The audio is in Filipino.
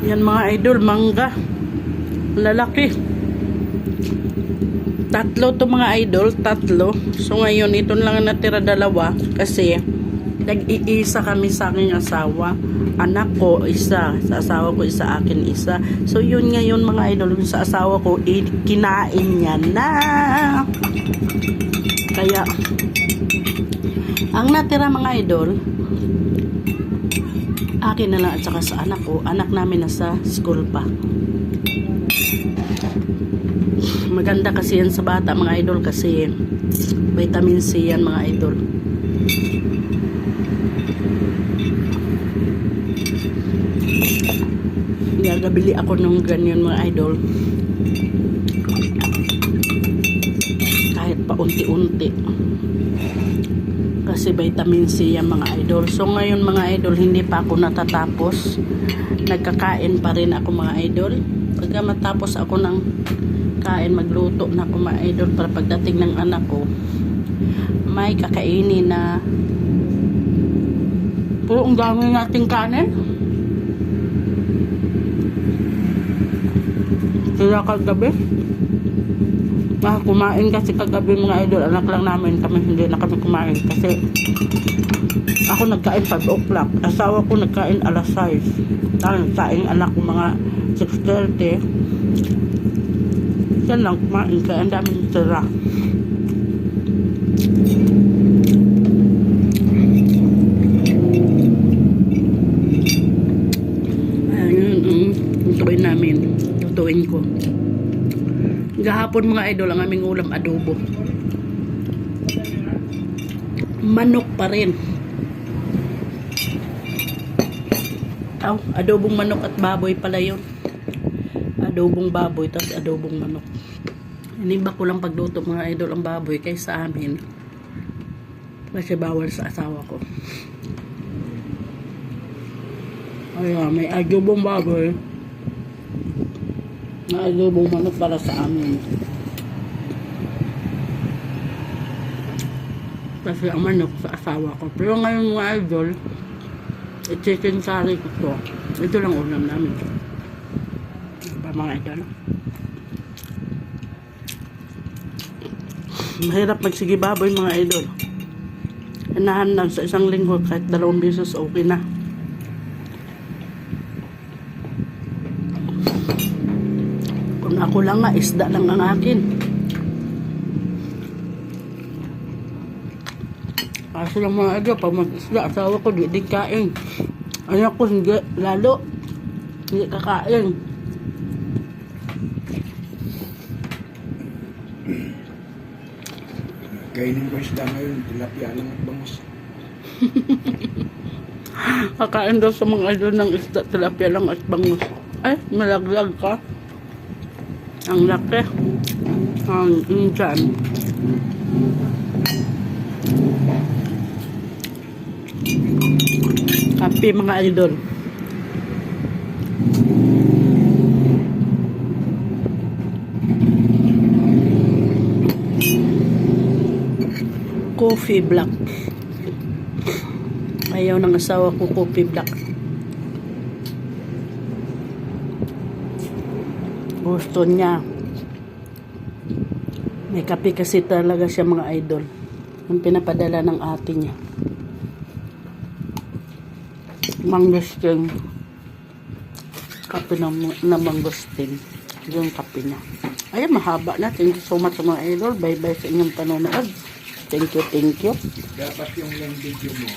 Yan mga idol, mangga. Lalaki. Tatlo to mga idol, tatlo. So ngayon, ito lang natira dalawa kasi nag-iisa kami sa aking asawa. Anak ko, isa. Sa asawa ko, isa. Akin, isa. So yun ngayon mga idol, sa asawa ko, kinain niya na. Kaya, ang natira mga idol, akin na lang at saka sa anak ko. Anak namin nasa school pa. Maganda kasi yan sa bata mga idol kasi vitamin C yan mga idol. Gagabili ako ng ganyan mga idol. Kahit pa unti-unti. Kasi vitamin C yan mga idol. So ngayon mga idol, hindi pa ako natatapos. Nagkakain pa rin ako mga idol. Pagka matapos ako ng kain, magluto na ako mga idol para pagdating ng anak ko, may kakainin na. Pero ang dami nating kanin. Kaya kagabi, kumain kasi kagabi mga idol. Anak lang namin kami, hindi na kami kumain kasi ako nagkain 5 o'clock, asawa ko nagkain alas 6, nagkain anak ko mga 6:30. Yan lang kumain kaya ang daming tira. Ayun, lutuin namin. Lutuin ko. Gahapon mga idol, ang aming ulam adobo. Manok pa rin. Adobong manok at baboy pala yun. Adobong baboy tapos adobong manok. Iniba ko lang pagluto mga idol ang baboy kaysa amin. Kasi bawal sa asawa ko. Ayan, may adobong baboy. May adobong manok para sa amin. Kasi ang manok sa asawa ko. Pero ngayon mga idol, chicken curry ko to. Ito lang ulam namin. Diba mga idol? Mahirap magsige baboy mga idol. Inahan lang sa isang linggo kahit 2 beses okay na. Kung ako lang nga, isda lang ang akin. Kasi lang mga idol, pag mag-isda, asawa ko di kain. Anak ko hindi, lalo hindi kakain. Kainin ko isda ngayon, tilapia lang at bangus. Kakain daw sa mga idol ng isda, tilapia lang at bangus. Ay, malaglag ka. Ang laki. Ang injan. Kape mga idol. Coffee black. Ayaw ng asawa ko coffee black. Gusto niya. May kape kasi talaga siya mga idol. Ang pinapadala ng ate niya. Mangosteen. Kape na mangosteen. Yung kape niya. Ay, mahaba na. Thank you so much mga idol. Bye bye sa inyong panonood. Thank you, thank you. Dapat yung lang video mo.